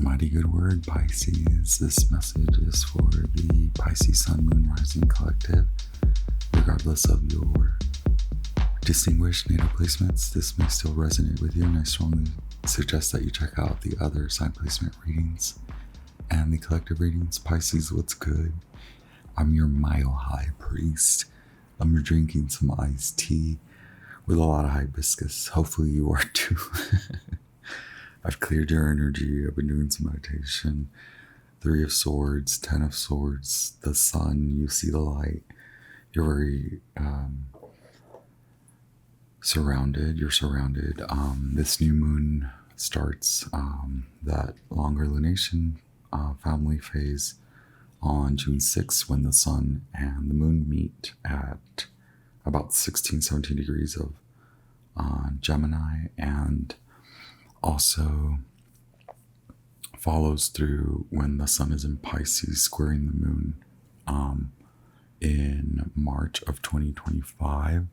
Mighty good word, Pisces. This message is for the Pisces Sun, Moon, Rising Collective. Regardless of your distinguished natal placements, this may still resonate with you, and I strongly suggest that you check out the other sign placement readings and the collective readings. Pisces, what's good? I'm your mile high priest. I'm drinking some iced tea with a lot of hibiscus. Hopefully you are too. I've cleared your energy. I've been doing some meditation. 3 of Swords, 10 of Swords, the sun, you see the light. You're very surrounded. You're surrounded. This new moon starts that longer lunation family phase on June 6th when the sun and the moon meet at about 16, 17 degrees of Gemini, and also follows through when the sun is in Pisces squaring the moon in March of 2025,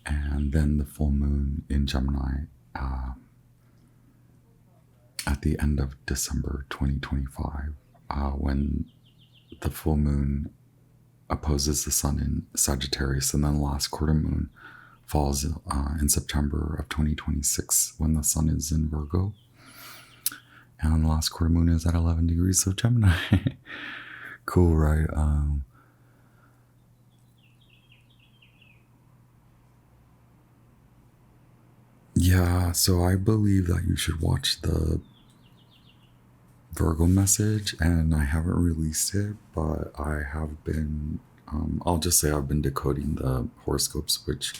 and then the full moon in Gemini at the end of December 2025 when the full moon opposes the sun in Sagittarius, and then the last quarter moon falls in September of 2026 when the sun is in Virgo, and the last quarter moon is at 11 degrees of Gemini. Cool, right? Yeah, so I believe that you should watch the Virgo message, and I haven't released it, but I have been, I'll just say I've been decoding the horoscopes, which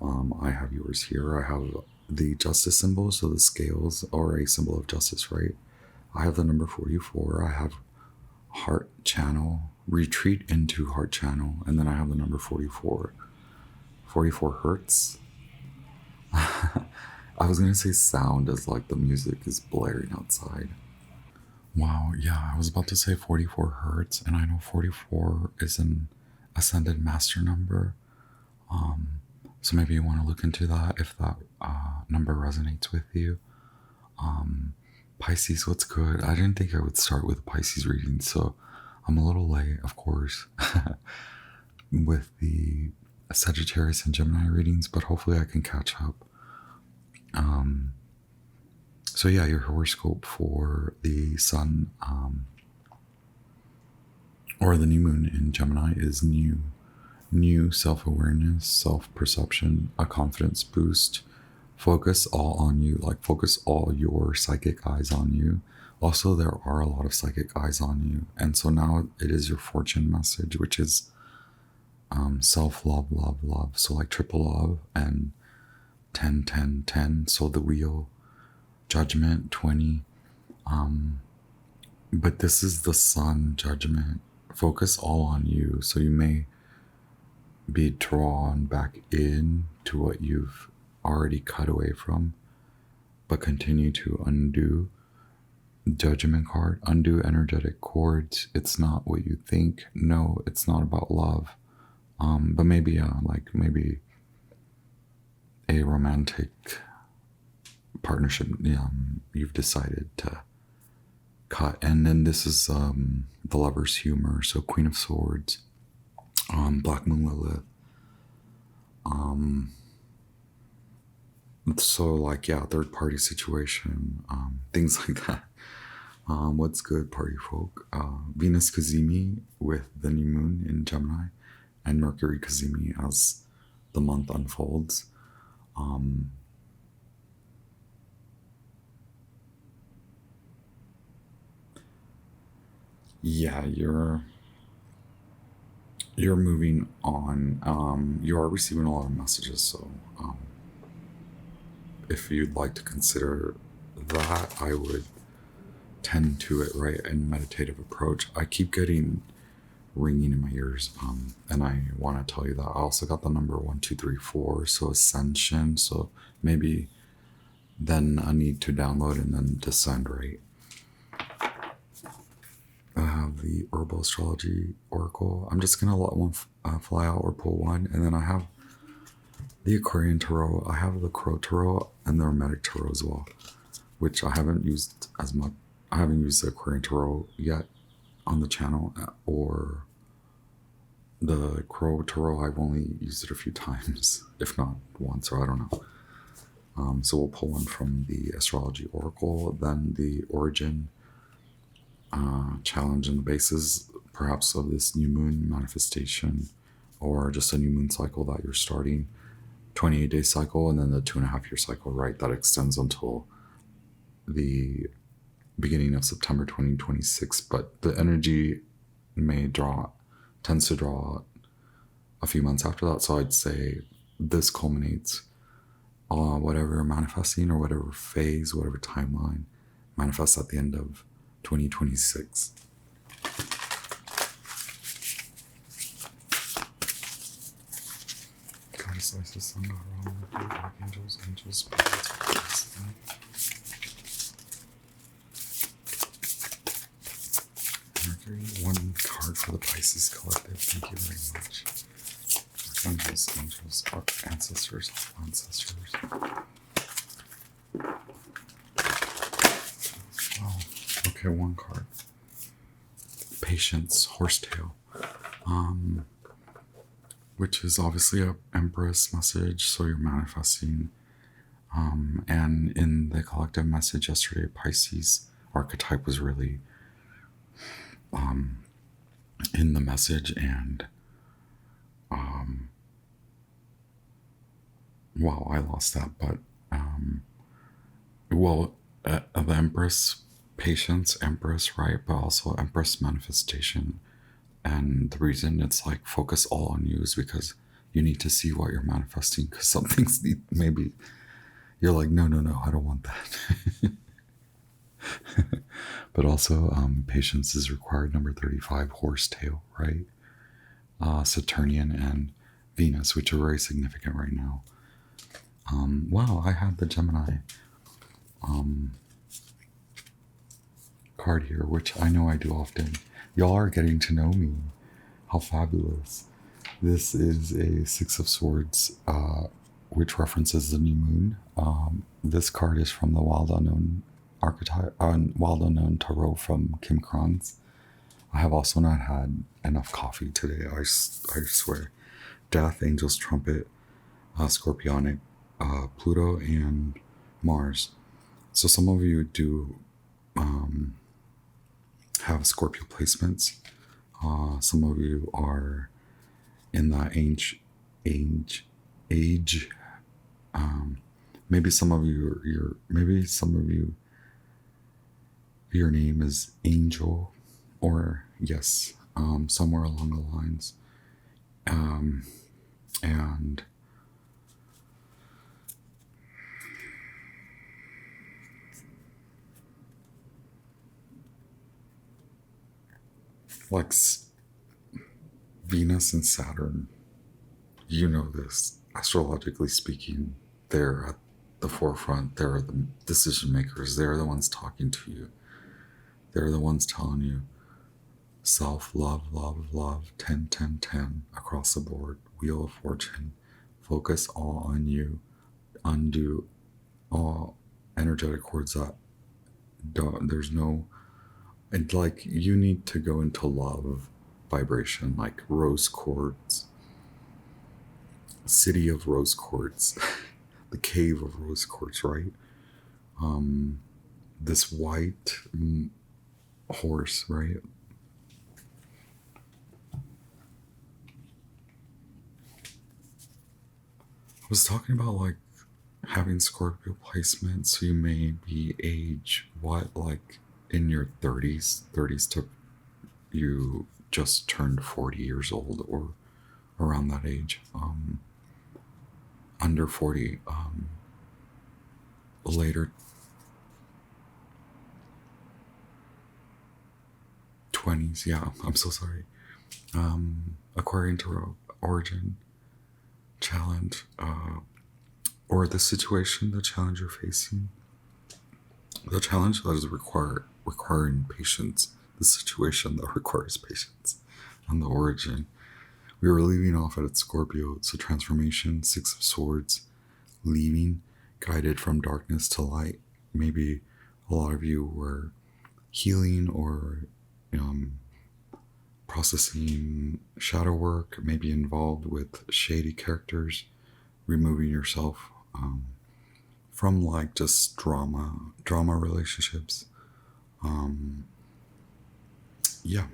I have yours here. I have the justice symbol, so the scales are a symbol of justice, right? I have the number 44. I have heart channel, retreat into heart channel, and then I have the number 44. 44 hertz. I was going to say sound as like the music is blaring outside. Wow, yeah, I was about to say 44 hertz, and I know 44 is an ascended master number. So maybe you want to look into that if that number resonates with you. Pisces, what's good? I didn't think I would start with Pisces reading, so I'm a little late, of course, with the Sagittarius and Gemini readings, but hopefully I can catch up. So yeah, your horoscope for the sun or the new moon in Gemini is new self-awareness, self-perception, a confidence boost, focus all on you, like focus all your psychic eyes on you. Also, there are a lot of psychic eyes on you, and so now it is your fortune message, which is self-love, love, so like triple love, and 10 10 10, so the wheel, judgment 20, but this is the sun, judgment, focus all on you, so you may be drawn back in to what you've already cut away from, but continue to undo. Judgment card, undo energetic cords. It's not what you think. No, it's not about love, but maybe maybe a romantic partnership you've decided to cut. And then this is the lover's humor, so Queen of Swords, Black Moon Lilith, so like, yeah, third party situation, things like that. What's good, party folk? Venus Kazemi with the new moon in Gemini, and Mercury Kazemi as the month unfolds. Yeah, you're moving on. You are receiving a lot of messages, so if you'd like to consider that, I would tend to it, right? And meditative approach. I keep getting ringing in my ears, and I want to tell you that I also got the number 1 2 3 4, so ascension, so maybe then a need to download and then descend, right? I have the herbal astrology oracle. I'm just gonna let one fly out or pull one, and then I have the Aquarian tarot. I have the Crow tarot and the Hermetic tarot as well. which I haven't used as much. I haven't used the Aquarian Tarot yet on the channel, or the Crow Tarot. I've only used it a few times, if not once, or I don't know. So we'll pull one from the Astrology Oracle, then the Origin, Challenge, and the basis, perhaps, of this new moon manifestation, or just a new moon cycle that you're starting, 28-day cycle, and then the 2.5-year cycle, right? That extends until the beginning of September 2026. But the energy tends to draw a few months after that. So I'd say this culminates whatever manifesting, or whatever phase, whatever timeline manifests at the end of 2026. Goddess Isis, Sun, God, Ra, Mercury, Archangels, Angels, Spirits, Mercury, one card for the Pisces collective. Thank you very much. Archangels, angels, ancestors, ancestors. Oh, okay, one card. Patience, horsetail. Which is obviously a Empress message, so you're manifesting. And in the collective message yesterday, Pisces archetype was really in the message, and wow, I lost that, but the Empress, patience, Empress, right? But also Empress manifestation. And the reason it's like focus all on you is because you need to see what you're manifesting, because some things maybe you're like, no, I don't want that. But also patience is required. Number 35, horsetail, right? Saturnian and Venus, which are very significant right now. Wow, I had the Gemini card here, which I know I do often. Y'all are getting to know me. How fabulous. This is a Six of Swords, which references the new moon. This card is from the Wild Unknown archetype, Wild Unknown Tarot from Kim Kranz. I have also not had enough coffee today, I swear. Death, Angel's Trumpet, Scorpionic, Pluto, and Mars. So some of you do have Scorpio placements. Some of you are in the age. Maybe some of you, your name is Angel, or yes, somewhere along the lines. And like Venus and Saturn, you know this, astrologically speaking, they're at the forefront. They're the decision makers. They're the ones talking to you. They're the ones telling you self, love, love, love, 10, 10, 10 across the board, Wheel of Fortune. Focus all on you. Undo all energetic cords that there's no, and like you need to go into love vibration, like rose quartz, city of rose quartz, the cave of rose quartz, right? This white horse, right? I was talking about like having Scorpio placement, so you may be age what, like in your 30s. 30s to you just turned 40 years old, or around that age. Under 40, later 20s. Yeah, I'm so sorry. Aquarian Tarot, Origin, Challenge, or the situation, the challenge you're facing, the challenge that is requiring patience, the situation that requires patience, and the Origin. We were leaving off at Scorpio. It's a transformation, Six of Swords, leaving, guided from darkness to light. maybe a lot of you were healing or processing shadow work, maybe involved with shady characters, removing yourself from like just drama relationships. Yeah,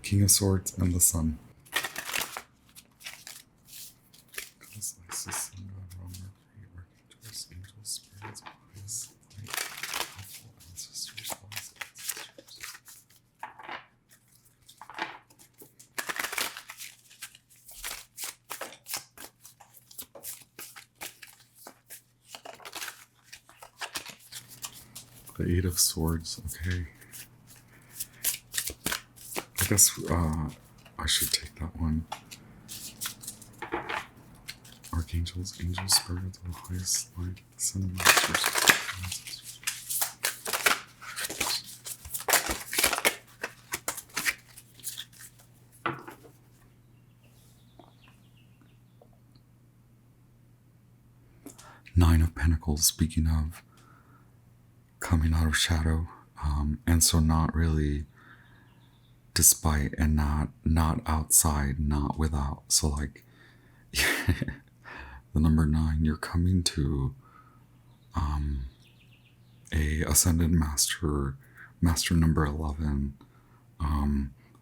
King of Swords and the Sun. The Eight of Swords, okay. I guess I should take that one. Archangels, angels, spirits of the highest light, Son of Masters. Nine of Pentacles, speaking of coming out of shadow, and so not really despite and not outside, not without. So like the number 9, you're coming to a ascended master number 11,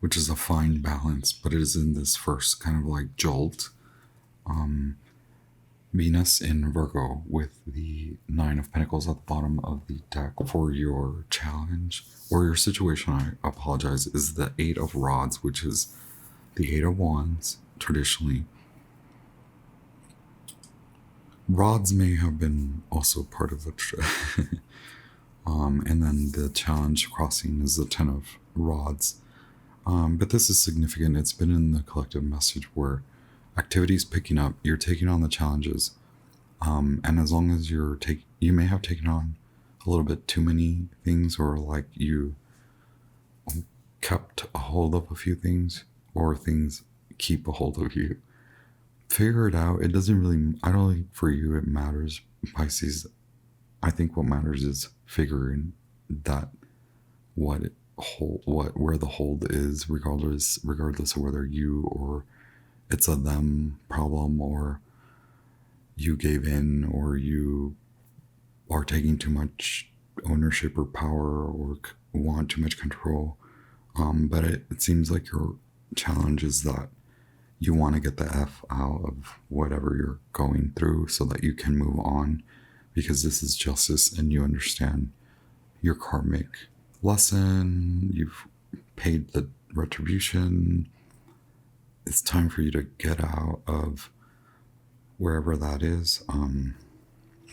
which is a fine balance, but it is in this first kind of like jolt. Venus in Virgo with the 9 of Pentacles at the bottom of the deck for your challenge or your situation, I apologize, is the 8 of Rods, which is the 8 of Wands traditionally. Rods may have been also part of it. And then the challenge crossing is the 10 of Rods. But this is significant. It's been in the collective message where activities picking up, you're taking on the challenges. And as long as you may have taken on a little bit too many things, or like you kept a hold of a few things, or things keep a hold of you. Figure it out. It doesn't really, I don't think for you it matters, Pisces. I think what matters is figuring that where the hold is, regardless of whether you or it's a them problem, or you gave in, or you are taking too much ownership or power, or want too much control. But it seems like your challenge is that you want to get the F out of whatever you're going through so that you can move on, because this is justice and you understand your karmic lesson. You've paid the retribution. It's time for you to get out of wherever that is. And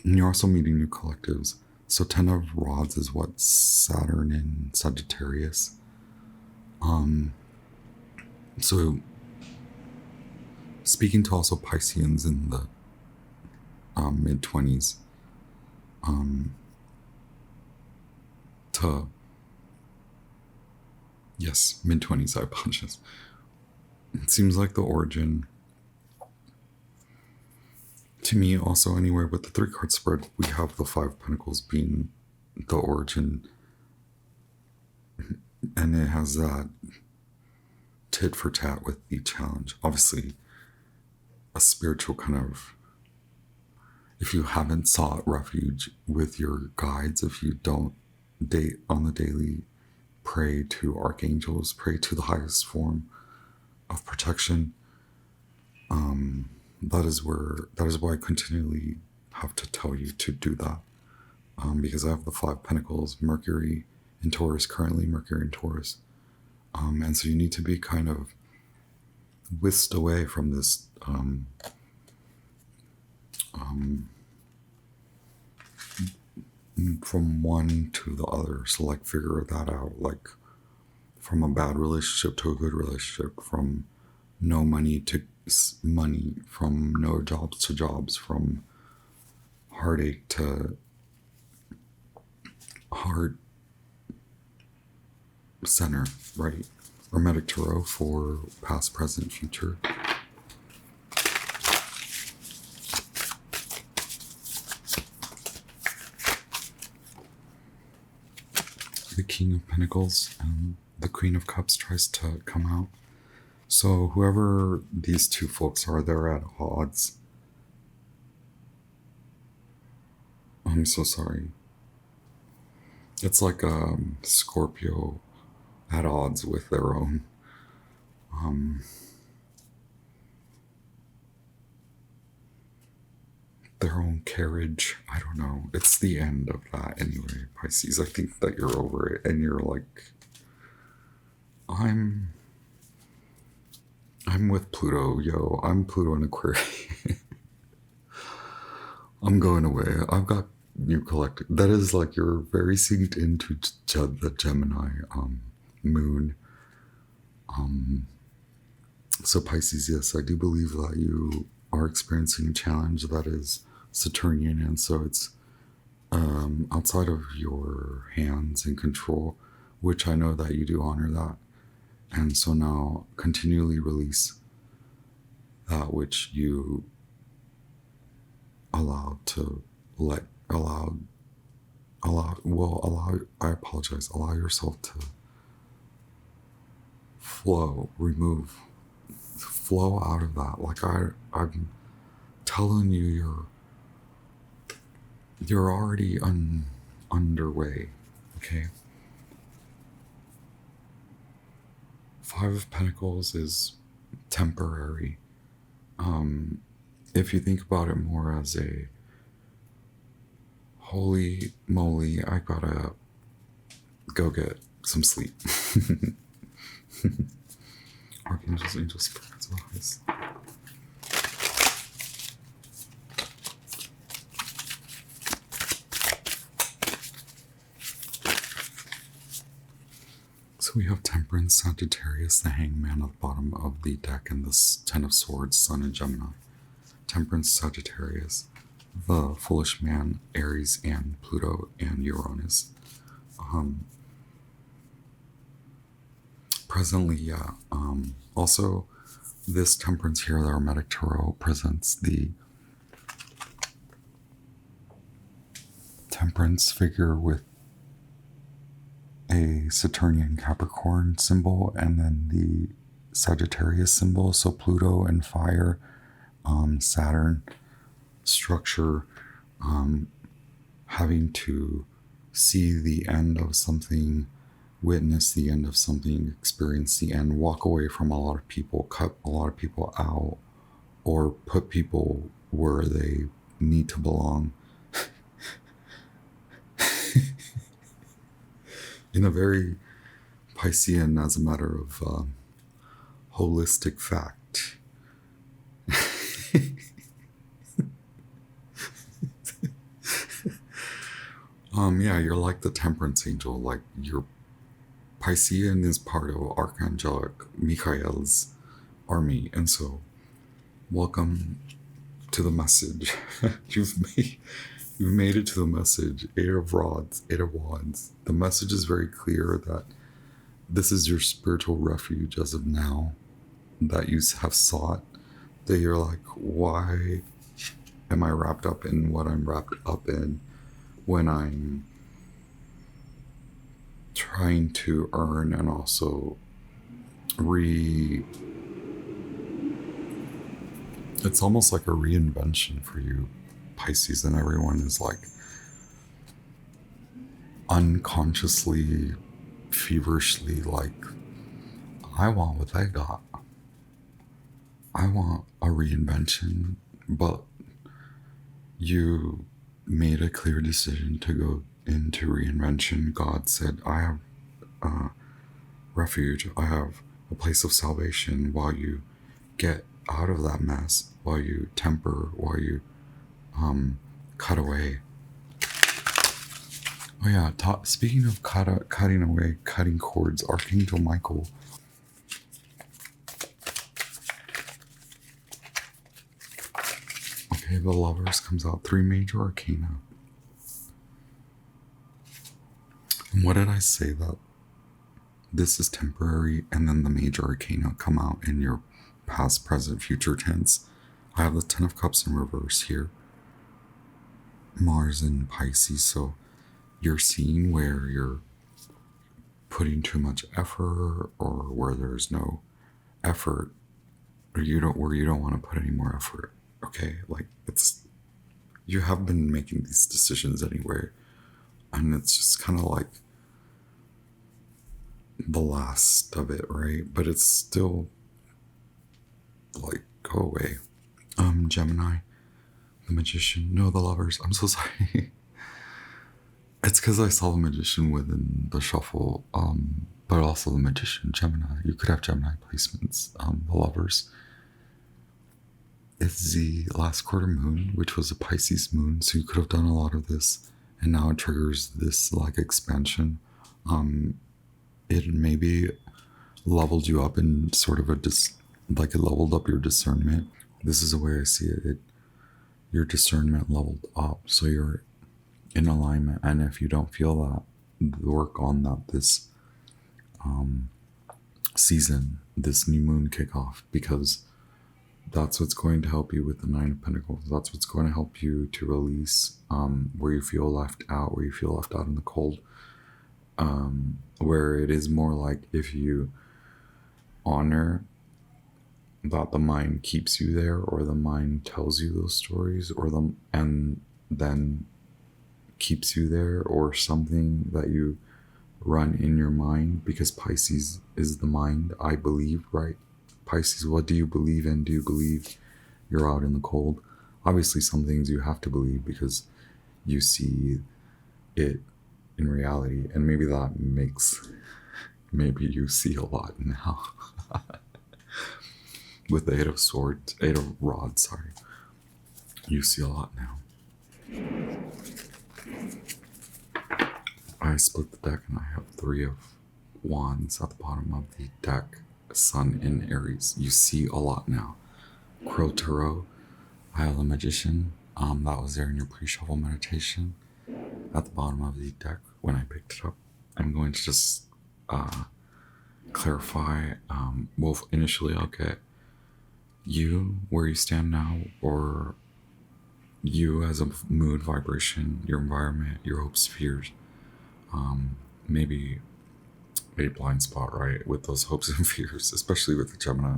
you're also meeting new collectives. So 10 of Rods is what? Saturn in Sagittarius. So speaking to also Pisceans in the mid-20s, mid-20s, I apologize. It seems like the origin, to me also anyway, with the 3-card spread, we have the 5 of Pentacles being the origin, and it has that tit for tat with the challenge. Obviously, a spiritual kind of, if you haven't sought refuge with your guides, if you don't date on the daily, pray to archangels, pray to the highest form of protection, that is why I continually have to tell you to do that, because I have the 5 Pentacles, Mercury in Taurus, currently Mercury in Taurus, and so you need to be kind of whisked away from this from one to the other. So like figure that out, like from a bad relationship to a good relationship, from no money to money, from no jobs to jobs, from heartache to heart center, right? Hermetic Tarot for past, present, future. the King of Pentacles and the Queen of Cups tries to come out. So whoever these two folks are, they're at odds. I'm so sorry. It's like Scorpio at odds with their own carriage. I don't know. It's the end of that anyway, Pisces. I think that you're over it and you're like, I'm with Pluto, yo. I'm Pluto in Aquarius. I'm going away. I've got new collective. That is like you're very synced into the Gemini moon. So Pisces, yes, I do believe that you are experiencing a challenge that is Saturnian, and so it's outside of your hands and control, which I know that you do honor that. And so now continually release that which you I apologize, allow yourself to flow out of that. Like I'm telling you, you're already underway, okay? Five of Pentacles is temporary. If you think about it more as a holy moly, I gotta go get some sleep. Archangels, angels, spirits, wise. So we have Temperance, Sagittarius, the Hangman at the bottom of the deck, and the Ten of Swords, Sun and Gemini. Temperance, Sagittarius, the Foolish Man, Aries, and Pluto, and Uranus. Presently, yeah. Also, this Temperance here, the Hermetic Tarot, presents the Temperance figure with a Saturnian Capricorn symbol, and then the Sagittarius symbol, so Pluto and fire, Saturn structure, having to see the end of something, witness the end of something, experience the end, walk away from a lot of people, cut a lot of people out, or put people where they need to belong. In a very Piscean, as a matter of holistic fact. Yeah, you're like the Temperance angel, like your Piscean is part of Archangelic Michael's army, and so welcome to the message. You've made it to the message. Eight of Wands. The message is very clear that this is your spiritual refuge as of now, that you have sought, that you're like, why am I wrapped up in what I'm wrapped up in when I'm trying to earn and also it's almost like a reinvention for you, Pisces, and everyone is like unconsciously, feverishly like, I want what they got. I want a reinvention, but you made a clear decision to go into reinvention. God said, I have refuge. I have a place of salvation while you get out of that mess, while you temper, while you cut away. Oh yeah, speaking of cutting away, cutting cords, Archangel Michael. Okay, the Lovers comes out. 3 major arcana. And what did I say? That this is temporary, and then the major arcana come out in your past, present, future tense. I have the 10 of Cups in reverse here. Mars in Pisces, so you're seeing where you're putting too much effort, or where there's no effort, or you don't want to put any more effort. Okay, like you have been making these decisions anyway, and it's just kind of like the last of it, right? But it's still like, go away. Gemini, the Magician, no, the Lovers. I'm so sorry. It's because I saw the Magician within the shuffle, but also the Magician, Gemini. You could have Gemini placements. The Lovers. It's the last quarter moon, which was a Pisces moon, so you could have done a lot of this, and now it triggers this like expansion. It maybe leveled you up in sort of like it leveled up your discernment. This is the way I see it. Your discernment leveled up, so you're in alignment. And if you don't feel that, work on that this season, this new moon kickoff, because that's what's going to help you with the Nine of Pentacles. That's what's going to help you to release where you feel left out, in the cold, where it is more like if you honor that the mind keeps you there, or the mind tells you those stories, and then keeps you there, or something that you run in your mind, because Pisces is the mind, I believe, right? Pisces, what do you believe in? Do you believe you're out in the cold? Obviously, some things you have to believe because you see it in reality, and maybe you see a lot now. With the Eight of Rods, sorry. You see a lot now. I split the deck and I have Three of Wands at the bottom of the deck. Sun in Aries. You see a lot now. Crow Tarot. I have the Magician. That was there in your pre-shuffle meditation at the bottom of the deck when I picked it up. I'm going to just clarify. Well, initially I'll get you, where you stand now, or you as a mood, vibration, your environment, your hopes, fears, maybe a blind spot, right, with those hopes and fears, especially with the Gemini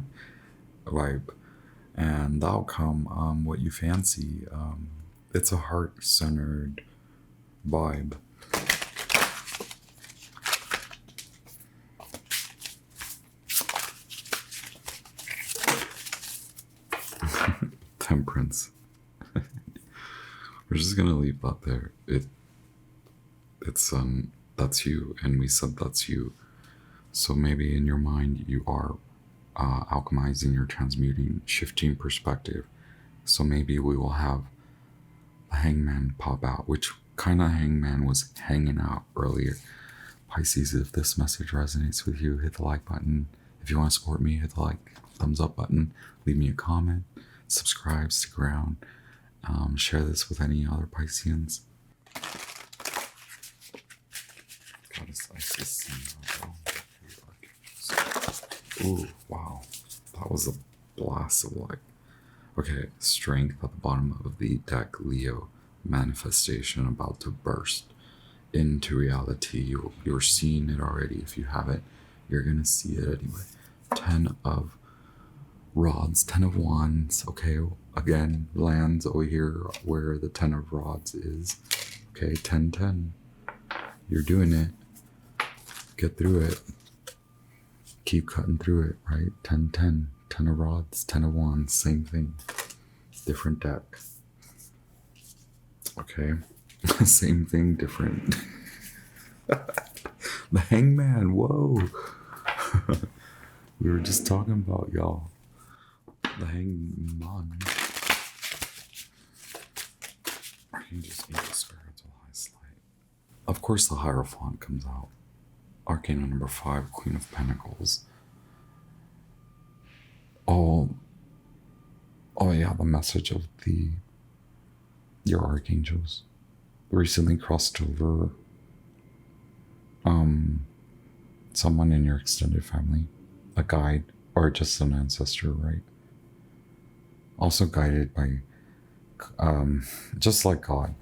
vibe, and the outcome, what you fancy. It's a heart-centered vibe. Temperance. We're just gonna leave that there. It's that's you, and we said that's you. So maybe in your mind you are alchemizing, you're transmuting, shifting perspective. So maybe we will have the Hangman pop out, which kind of Hangman was hanging out earlier. Pisces, if this message resonates with you, hit the like button. If you want to support me, hit the thumbs up button. Leave me a comment. Subscribe, stick around. Share this with any other Pisceans. God, it's Isis. Ooh, wow. That was a blast of light. Okay, Strength at the bottom of the deck, Leo. Manifestation about to burst into reality. You're seeing it already. If you haven't, you're going to see it anyway. 10 of Rods, 10 of Wands. Okay, again, lands over here where the 10 of Rods is. Okay, 10, 10. You're doing it. Get through it. Keep cutting through it, right? 10, 10. 10 of Rods, 10 of Wands, same thing. Different deck. Okay. Same thing, different. The Hangman, whoa. We were just talking about y'all. The Hangman. I can just need the spiritual highlight. Of course, the Hierophant comes out. Arcana number 5, Queen of Pentacles. Oh yeah, the message of your archangels recently crossed over someone in your extended family, a guide, or just an ancestor, right? Also guided by just like God.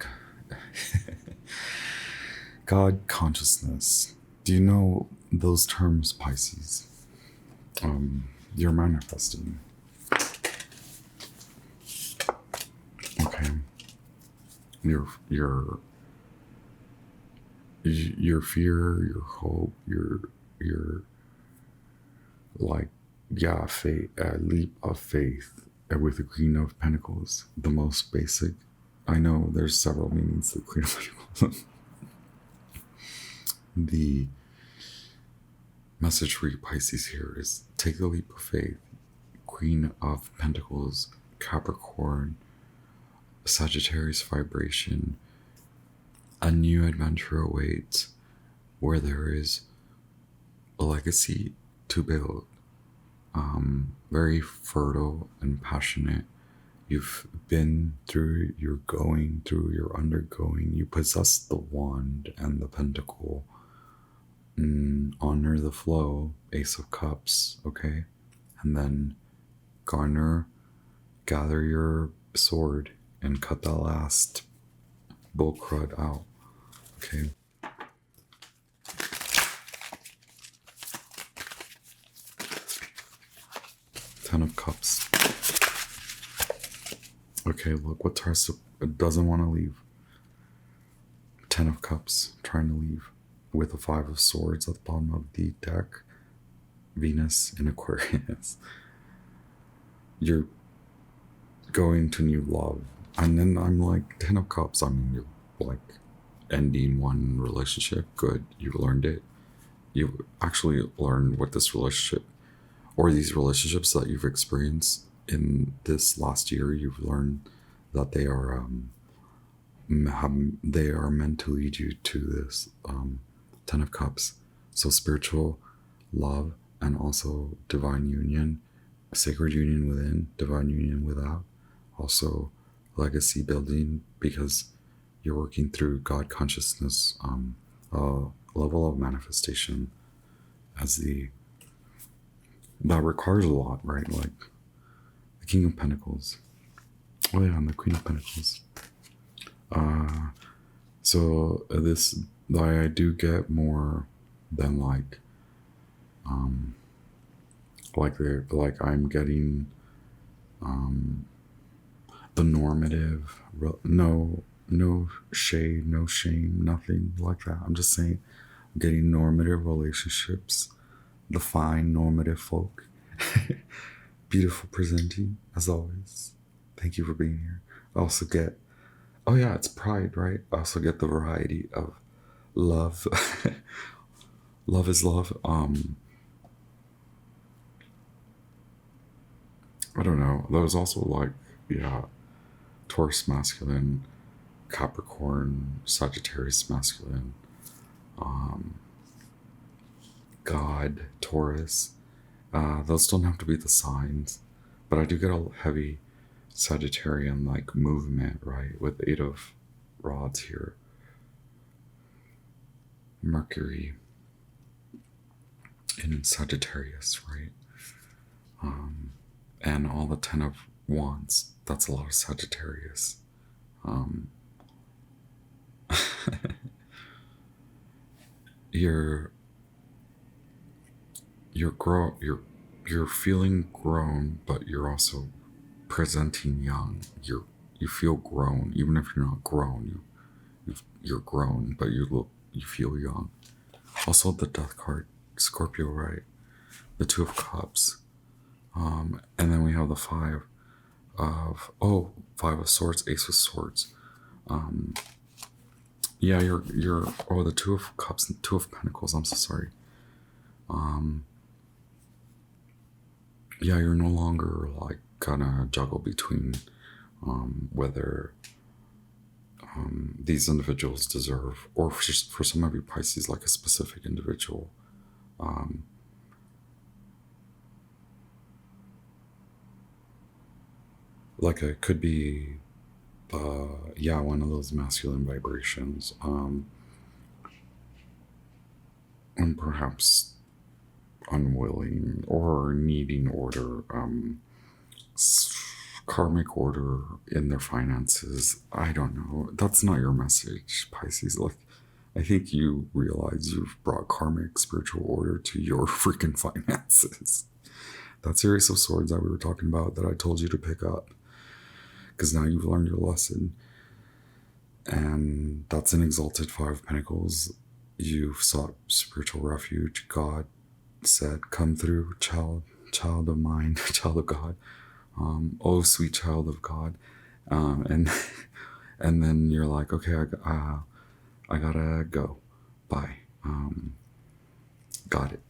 God consciousness. Do you know those terms, Pisces, you're manifesting. Okay. Your fear, your hope, your like, yeah, faith, leap of faith with the Queen of Pentacles, the most basic. I know there's several meanings to the Queen of Pentacles. The message for you Pisces here is take the leap of faith. Queen of Pentacles, Capricorn, Sagittarius vibration. A new adventure awaits where there is a legacy to build. Very fertile and passionate. You've been through, you're going through, you're undergoing. You possess the wand and the pentacle. Honor the flow, Ace of Cups, okay? And then gather your sword and cut that last bull crud out, okay? Ten of Cups. Okay, look what doesn't want to leave. Ten of Cups, trying to leave. With the Five of Swords at the bottom of the deck. Venus in Aquarius. You're going to new love. And then I'm like, Ten of Cups, I mean, you're like ending one relationship. Good, you learned it. You actually learned what this relationship, or these relationships that you've experienced in this last year, you've learned that they are meant to lead you to this Ten of Cups. So spiritual love and also divine union, sacred union within, divine union without. Also legacy building, because you're working through God consciousness, level of manifestation that requires a lot, right? Like the King of Pentacles. Oh yeah, and the Queen of Pentacles. So I do get more than like I'm getting the normative, no shade, no shame, nothing like that. I'm just saying I'm getting normative relationships, the fine normative folk. Beautiful presenting as always. Thank you for being here. I also get, oh yeah, it's Pride, right? I also get the variety of love. Love is love. I don't know. There was also like, yeah, Taurus masculine, Capricorn, Sagittarius masculine, God, Taurus. Those don't have to be the signs, but I do get a heavy Sagittarian like movement, right? With the Eight of Rods here. Mercury in Sagittarius, right? And all the Ten of Wands. That's a lot of Sagittarius. You're feeling grown, but you're also presenting young. You feel grown, even if you're not grown. You're grown, but you feel young. Also, the Death card, Scorpio, right? The Two of Cups, and then we have the Five of Swords, Ace of Swords. Yeah, you're the Two of Cups and Two of Pentacles. I'm so sorry. Yeah, you're no longer like gonna juggle between whether these individuals deserve, or for some of you Pisces, like a specific individual. Like it could be, one of those masculine vibrations, and perhaps unwilling or needing order, karmic order in their finances. I don't know. That's not your message, Pisces. Like, I think you realize you've brought karmic spiritual order to your freaking finances. That Series of Swords that we were talking about that I told you to pick up. Because now you've learned your lesson. And that's an exalted Five of Pentacles. You've sought spiritual refuge. God said, come through, child of mine, child of God. Oh, sweet child of God. And then you're like, okay, I gotta go. Bye. Got it.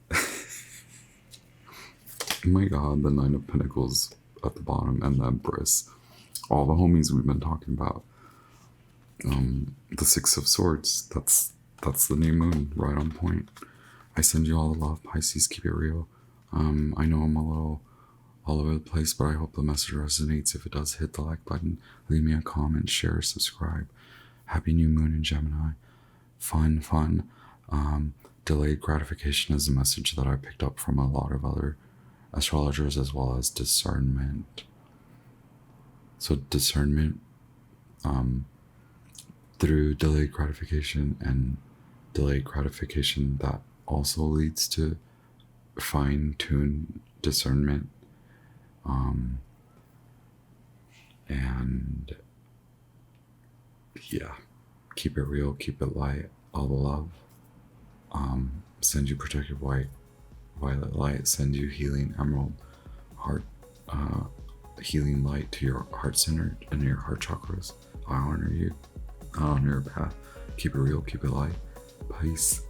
Oh my God, the Nine of Pentacles at the bottom and the Empress. All the homies we've been talking about. The Six of Swords. That's the new moon, right on point. I send you all the love, Pisces. Keep it real. I know I'm a little all over the place, but I hope the message resonates. If it does, hit the like button, leave me a comment, share, subscribe. Happy new moon in Gemini. Fun. Delayed gratification is a message that I picked up from a lot of other astrologers, as well as discernment. So discernment through delayed gratification, and delayed gratification that also leads to fine-tuned discernment. And yeah, keep it real, keep it light, all the love. Send you protective violet light, send you healing emerald heart, healing light to your heart center and your heart chakras. I honor you. I honor your path. Keep it real, keep it light. Peace.